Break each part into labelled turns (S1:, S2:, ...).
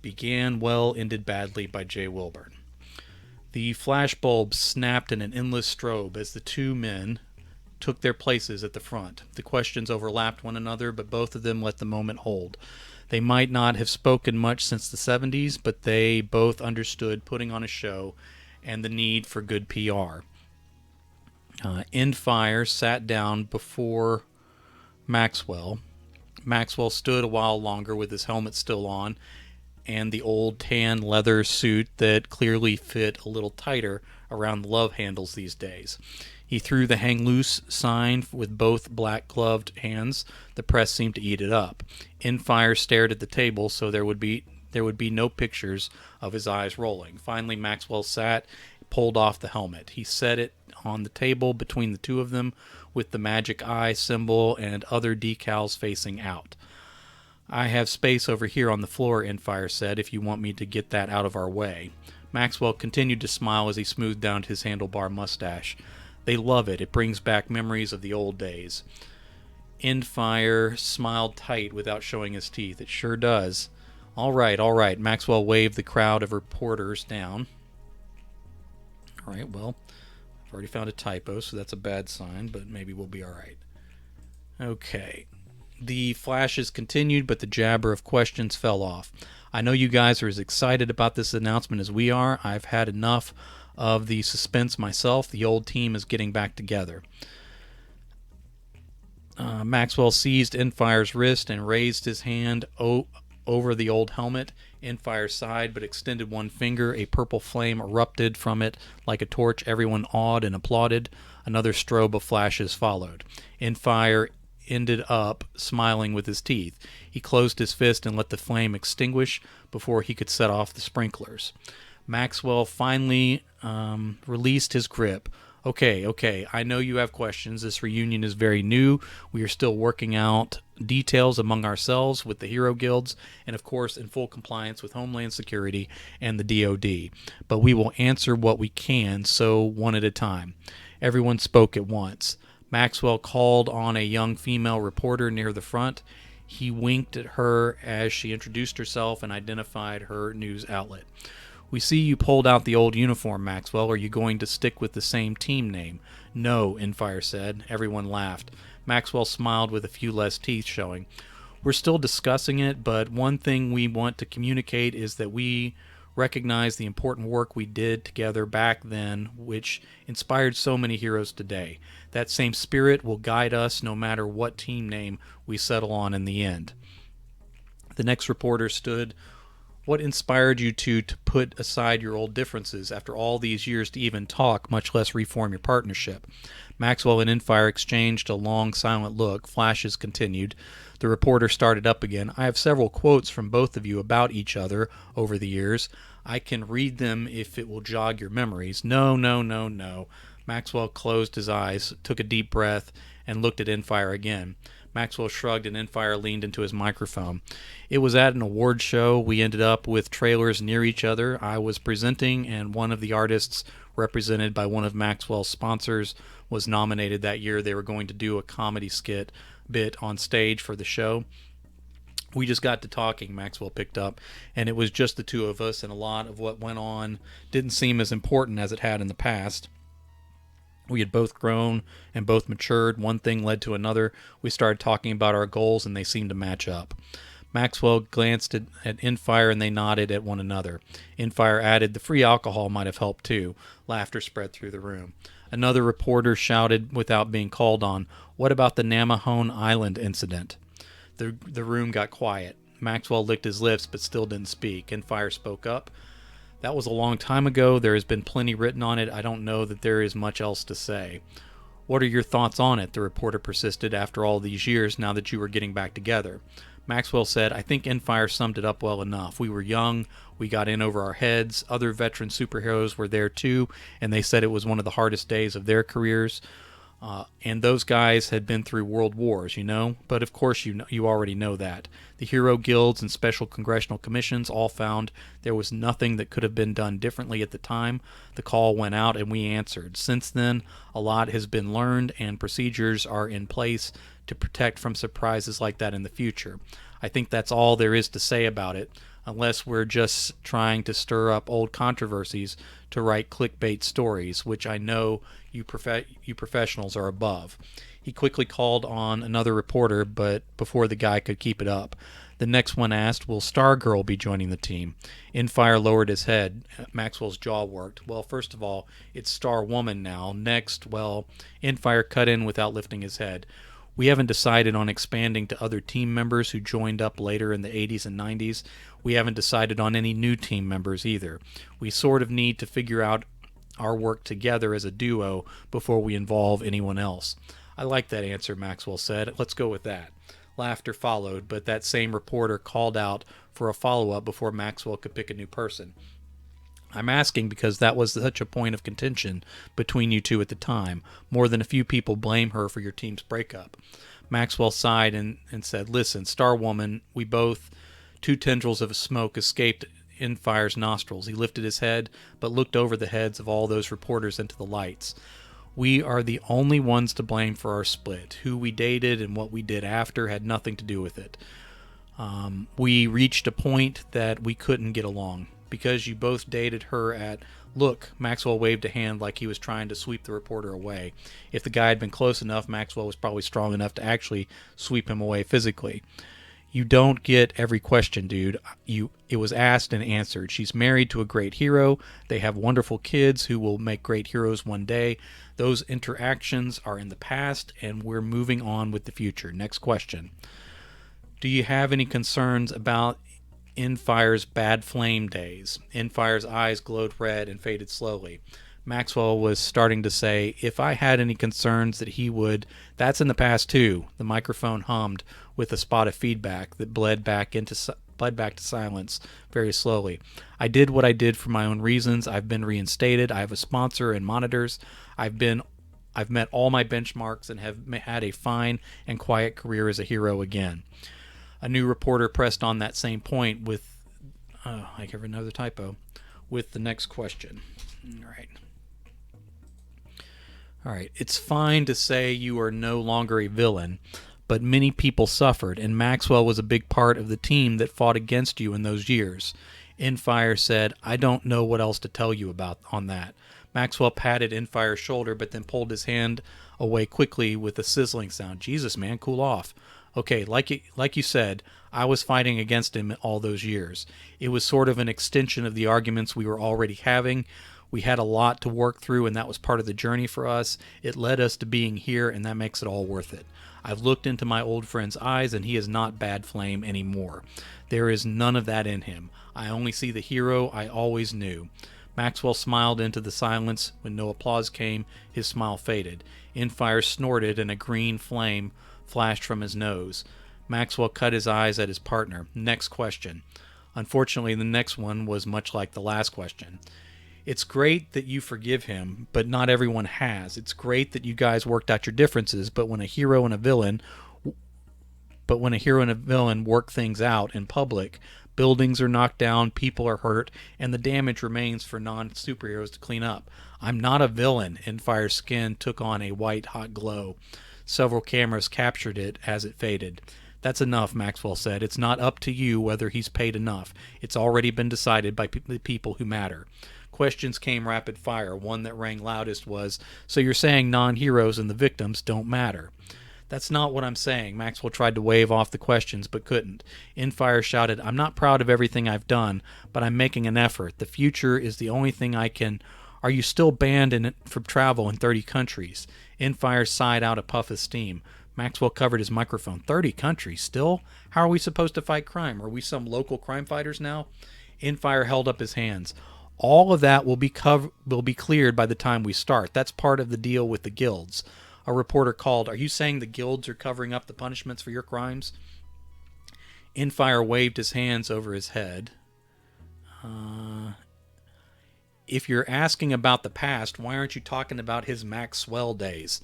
S1: Began well, ended badly by J. Wilburn. The flashbulbs snapped in an endless strobe as the two men took their places at the front. The questions overlapped one another, but both of them let the moment hold. They might not have spoken much since the 70s, but they both understood putting on a show and the need for good PR. Endfire sat down before Maxwell. Maxwell stood a while longer with his helmet still on and the old tan leather suit that clearly fit a little tighter around the love handles these days. He threw the hang loose sign with both black-gloved hands. The press seemed to eat it up. Endfire stared at the table so there would be no pictures of his eyes rolling. Finally, Maxwell sat, pulled off the helmet. He set it on the table between the two of them with the magic eye symbol and other decals facing out. I have space over here on the floor, Endfire said, if you want me to get that out of our way. Maxwell continued to smile as he smoothed down his handlebar mustache. They love it. It brings back memories of the old days. Endfire smiled tight without showing his teeth. It sure does. All right. Maxwell waved the crowd of reporters down. All right, well, I've already found a typo, so that's a bad sign, but maybe we'll be all right. Okay. The flashes continued, but the jabber of questions fell off. I know you guys are as excited about this announcement as we are. I've had enough of the suspense myself. The old team is getting back together. Maxwell seized Endfire's wrist and raised his hand over the old helmet. Endfire sighed but extended one finger. A purple flame erupted from it like a torch. Everyone awed and applauded. Another strobe of flashes followed. Endfire ended up smiling with his teeth. He closed his fist and let the flame extinguish before he could set off the sprinklers. Maxwell finally released his grip. Okay, I know you have questions. This reunion is very new. We are still working out details among ourselves with the hero guilds and, of course, in full compliance with Homeland Security and the DoD. But we will answer what we can, so one at a time. Everyone spoke at once. Maxwell called on a young female reporter near the front. He winked at her as she introduced herself and identified her news outlet. We see you pulled out the old uniform, Maxwell. Are you going to stick with the same team name? No, Endfire said. Everyone laughed. Maxwell smiled with a few less teeth showing. We're still discussing it, but one thing we want to communicate is that we recognize the important work we did together back then, which inspired so many heroes today. That same spirit will guide us no matter what team name we settle on in the end. The next reporter stood. What inspired you to put aside your old differences after all these years to even talk, much less reform your partnership? Maxwell and Endfire exchanged a long, silent look. Flashes continued. The reporter started up again. I have several quotes from both of you about each other over the years. I can read them if it will jog your memories. No. Maxwell closed his eyes, took a deep breath, and looked at Endfire again. Maxwell shrugged and Endfire leaned into his microphone. It was at an award show. We ended up with trailers near each other. I was presenting, and one of the artists represented by one of Maxwell's sponsors was nominated that year. They were going to do a comedy skit bit on stage for the show. We just got to talking, Maxwell picked up, and it was just the two of us, and a lot of what went on didn't seem as important as it had in the past. We had both grown and both matured. One thing led to another. We started talking about our goals, and they seemed to match up. Maxwell glanced at Endfire, and they nodded at one another. Endfire added, the free alcohol might have helped, too. Laughter spread through the room. Another reporter shouted without being called on, what about the Namahoe Island incident? The room got quiet. Maxwell licked his lips, but still didn't speak. Endfire spoke up. That was a long time ago. There has been plenty written on it. I don't know that there is much else to say. What are your thoughts on it? The reporter persisted after all these years, now that you were getting back together. Maxwell said, I think Endfire summed it up well enough. We were young. We got in over our heads. Other veteran superheroes were there too, and they said it was one of the hardest days of their careers. And those guys had been through world wars, But of course, you already know that. The hero guilds and special congressional commissions all found there was nothing that could have been done differently at the time. The call went out and we answered. Since then, a lot has been learned and procedures are in place to protect from surprises like that in the future. I think that's all there is to say about it, unless we're just trying to stir up old controversies to write clickbait stories, which I know you professionals are above. He quickly called on another reporter, but before the guy could keep it up, the next one asked, will Stargirl be joining the team? Infire lowered his head. Maxwell's jaw worked. Well, first of all, it's Star Woman now. Next, well, Infire cut in without lifting his head. We haven't decided on expanding to other team members who joined up later in the 80s and 90s. We haven't decided on any new team members either. We sort of need to figure out our work together as a duo before we involve anyone else. I like that answer, Maxwell said. Let's go with that. Laughter followed, but that same reporter called out for a follow-up before Maxwell could pick a new person. I'm asking because that was such a point of contention between you two at the time. More than a few people blame her for your team's breakup. Maxwell sighed and said, listen, Star Woman, we both, two tendrils of smoke escaped Infire's nostrils. He lifted his head, but looked over the heads of all those reporters into the lights. We are the only ones to blame for our split. Who we dated and what we did after had nothing to do with it. We reached a point that we couldn't get along. Because you both dated her at... Look, Maxwell waved a hand like he was trying to sweep the reporter away. If the guy had been close enough, Maxwell was probably strong enough to actually sweep him away physically. You don't get every question, dude. It was asked and answered. She's married to a great hero. They have wonderful kids who will make great heroes one day. Those interactions are in the past, and we're moving on with the future. Next question. Do you have any concerns about Infire's bad flame days? Infire's eyes glowed red and faded slowly. Maxwell was starting to say, if I had any concerns that he would... That's in the past, too. The microphone hummed with a spot of feedback that bled back to silence very slowly. I did what I did for my own reasons. I've been reinstated. I have a sponsor and monitors. I've met all my benchmarks and have had a fine and quiet career as a hero again. A new reporter pressed on that same point with... I have another typo. With the next question. All right. It's fine to say you are no longer a villain, but many people suffered, and Maxwell was a big part of the team that fought against you in those years. Infire said, I don't know what else to tell you about on that. Maxwell patted Infire's shoulder, but then pulled his hand away quickly with a sizzling sound. Jesus, man, cool off. Okay, like you said, I was fighting against him all those years. It was sort of an extension of the arguments we were already having. We had a lot to work through, and that was part of the journey for us. It led us to being here, and that makes it all worth it. I've looked into my old friend's eyes, and he is not Bad Flame anymore. There is none of that in him. I only see the hero I always knew. Maxwell smiled into the silence. When no applause came, his smile faded. Infire snorted, and a green flame flashed from his nose. Maxwell cut his eyes at his partner. Next question. Unfortunately, the next one was much like the last question. It's great that you forgive him, but not everyone has. It's great that you guys worked out your differences, but when a hero and a villain work things out in public, buildings are knocked down, people are hurt, and the damage remains for non-superheroes to clean up. I'm not a villain. Infire's skin took on a white, hot glow. Several cameras captured it as it faded. That's enough, Maxwell said. It's not up to you whether he's paid enough. It's already been decided by the people who matter. Questions came rapid fire. One that rang loudest was, so you're saying non-heroes and the victims don't matter? That's not what I'm saying. Maxwell tried to wave off the questions, but couldn't. Infire shouted, I'm not proud of everything I've done, but I'm making an effort. The future is the only thing I can... Are you still banned from travel in 30 countries? Infire sighed out a puff of steam. Maxwell covered his microphone. 30 countries? Still? How are we supposed to fight crime? Are we some local crime fighters now? Infire held up his hands. All of that will be cleared by the time we start. That's part of the deal with the guilds. A reporter called, are you saying the guilds are covering up the punishments for your crimes? Infire waved his hands over his head. If you're asking about the past, why aren't you talking about his Maxwell days?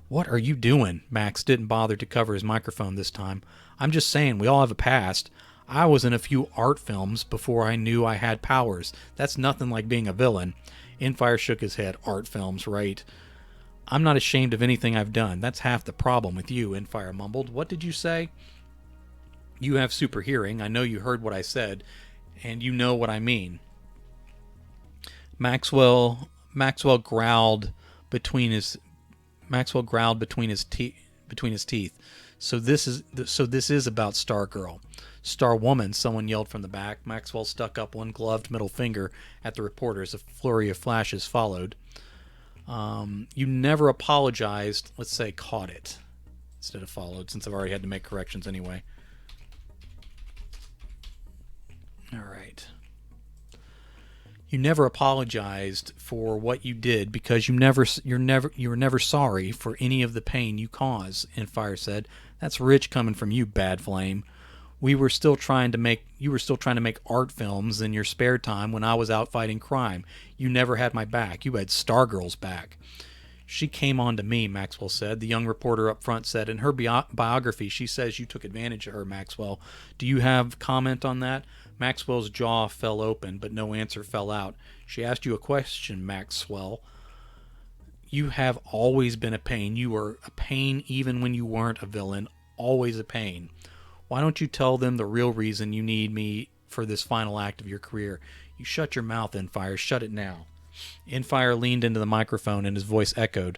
S1: What are you doing? Max didn't bother to cover his microphone this time. I'm just saying, we all have a past. I was in a few art films before I knew I had powers. That's nothing like being a villain. Infire shook his head. Art films, right? I'm not ashamed of anything I've done. That's half the problem with you, Infire mumbled. What did you say? You have super hearing. I know you heard what I said, and you know what I mean. Maxwell growled between his teeth. So this is about Stargirl. Starwoman, someone yelled from the back. Maxwell stuck up one gloved middle finger at the reporters. A flurry of flashes followed. You never apologized. Let's say caught it instead of followed, since I've already had to make corrections anyway. All right. You never apologized for what you did because you were never sorry for any of the pain you caused, Infire said. That's rich coming from you, Bad Flame. You were still trying to make art films in your spare time when I was out fighting crime. You never had my back. You had Stargirl's back. She came on to me, Maxwell said. The young reporter up front said, in her biography, she says you took advantage of her, Maxwell. Do you have comment on that? Maxwell's jaw fell open, but no answer fell out. She asked you a question, Maxwell. You have always been a pain. You were a pain even when you weren't a villain. Always a pain. Why don't you tell them the real reason you need me for this final act of your career? You shut your mouth, Infire. Shut it now. Infire leaned into the microphone and his voice echoed.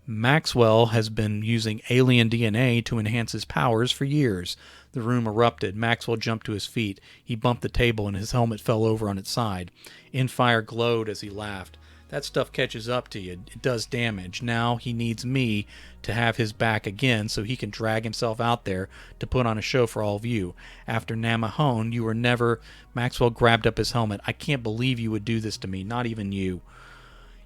S1: Maxwell has been using alien DNA to enhance his powers for years. The room erupted. Maxwell jumped to his feet. He bumped the table and his helmet fell over on its side. Infire glowed as he laughed. That stuff catches up to you. It does damage. Now he needs me to have his back again so he can drag himself out there to put on a show for all of you. After Namahone, you were never... Maxwell grabbed up his helmet. I can't believe you would do this to me. Not even you.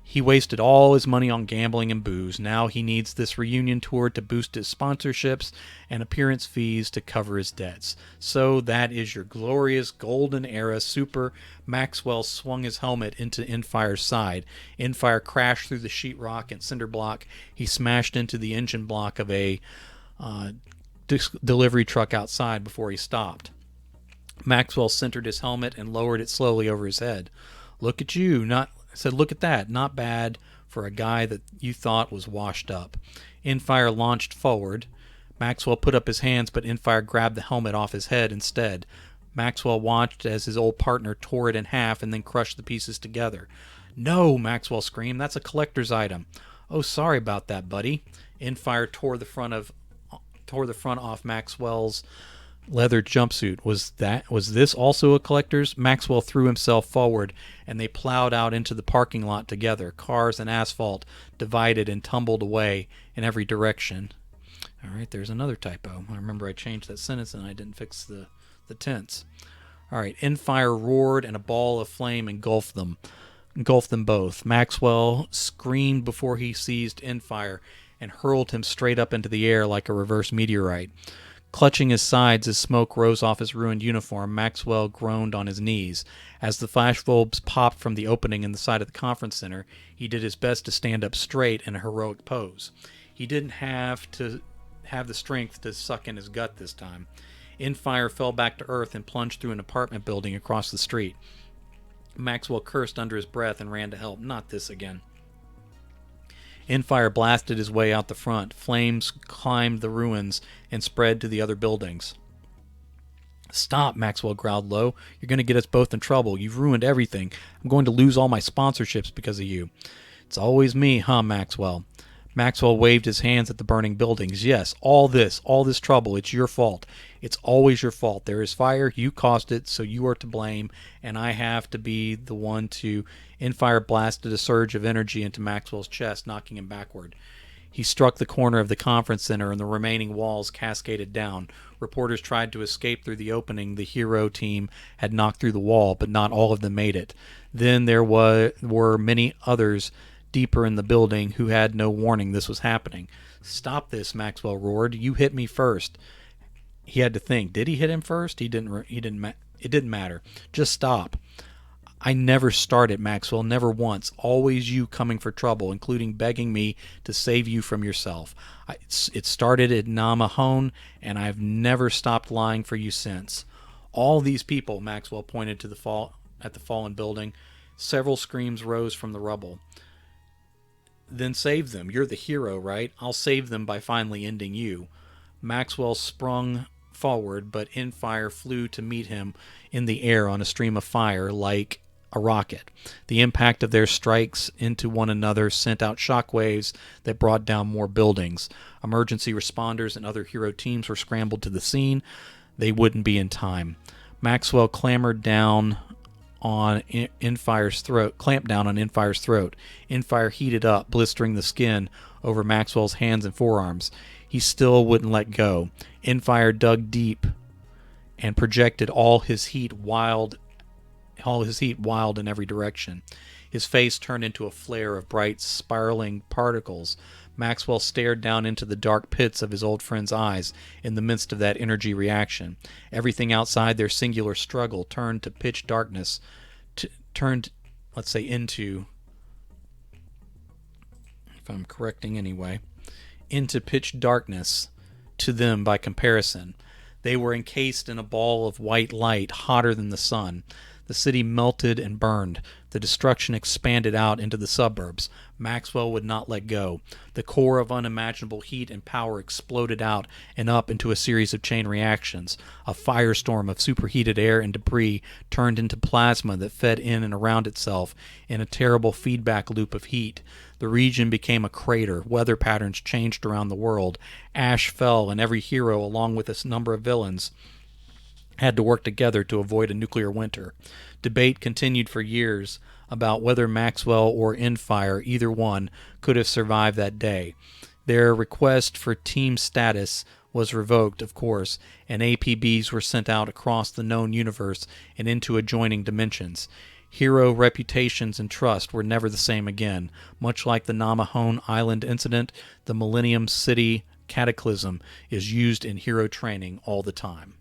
S1: He wasted all his money on gambling and booze. Now he needs this reunion tour to boost his sponsorships and appearance fees to cover his debts. So that is your glorious golden era super. Maxwell swung his helmet into Infire's side. Infire crashed through the sheetrock and cinder block. He smashed into the engine block of a delivery truck outside before he stopped. Maxwell centered his helmet and lowered it slowly over his head. Look at you, look at that. Not bad for a guy that you thought was washed up. Infire launched forward. Maxwell put up his hands, but Infire grabbed the helmet off his head instead. Maxwell watched as his old partner tore it in half and then crushed the pieces together. No, Maxwell screamed. That's a collector's item. Oh, sorry about that, buddy. Infire tore the front off Maxwell's leather jumpsuit. Was this also a collector's? Maxwell threw himself forward, and they plowed out into the parking lot together. Cars and asphalt divided and tumbled away in every direction. All right, there's another typo. I remember I changed that sentence and I didn't fix the tense. All right, Infire roared, and a ball of flame engulfed them both. Maxwell screamed before he seized Infire and hurled him straight up into the air like a reverse meteorite. Clutching his sides as smoke rose off his ruined uniform, Maxwell groaned on his knees. As the flashbulbs popped from the opening in the side of the conference center, he did his best to stand up straight in a heroic pose. He didn't have the strength to suck in his gut this time. Infire fell back to earth and plunged through an apartment building across the street. Maxwell cursed under his breath and ran to help. Not this again. Infire blasted his way out the front. Flames climbed the ruins and spread to the other buildings. Stop, Maxwell growled low. You're going to get us both in trouble. You've ruined everything. I'm going to lose all my sponsorships because of you. It's always me, huh, Maxwell? Maxwell waved his hands at the burning buildings. Yes, all this trouble, it's your fault. It's always your fault. There is fire, you caused it, so you are to blame, and I have to be the one to... Infire blasted a surge of energy into Maxwell's chest, knocking him backward. He struck the corner of the conference center, and the remaining walls cascaded down. Reporters tried to escape through the opening the hero team had knocked through the wall, but not all of them made it. Then there were many others deeper in the building who had no warning this was happening. Stop this, Maxwell roared. You hit me first. He had to think. Did he hit him first? It didn't matter. Just stop. I never started, Maxwell, never once. Always you coming for trouble, including begging me to save you from yourself. It started at Namahone, and I've never stopped lying for you since. All these people, Maxwell pointed to at the fallen building. Several screams rose from the rubble. Then save them. You're the hero, right? I'll save them by finally ending you. Maxwell sprung forward, but Infire flew to meet him in the air on a stream of fire like a rocket. The impact of their strikes into one another sent out shockwaves that brought down more buildings. Emergency responders and other hero teams were scrambled to the scene. They wouldn't be in time. Maxwell clamped down on Infire's throat. Infire heated up, blistering the skin over Maxwell's hands and forearms. He still wouldn't let go. Infire dug deep and projected all his heat wild in every direction. His face turned into a flare of bright, spiraling particles. Maxwell stared down into the dark pits of his old friend's eyes in the midst of that energy reaction. Everything outside their singular struggle turned to pitch darkness, into pitch darkness to them by comparison. They were encased in a ball of white light, hotter than the sun. The city melted and burned. The destruction expanded out into the suburbs. Maxwell would not let go. The core of unimaginable heat and power exploded out and up into a series of chain reactions. A firestorm of superheated air and debris turned into plasma that fed in and around itself in a terrible feedback loop of heat. The region became a crater. Weather patterns changed around the world. Ash fell, and every hero, along with a number of villains, had to work together to avoid a nuclear winter. Debate continued for years about whether Maxwell or Infire, either one, could have survived that day. Their request for team status was revoked, of course, and APBs were sent out across the known universe and into adjoining dimensions. Hero reputations and trust were never the same again. Much like the Namahone Island incident, the Millennium City Cataclysm is used in hero training all the time.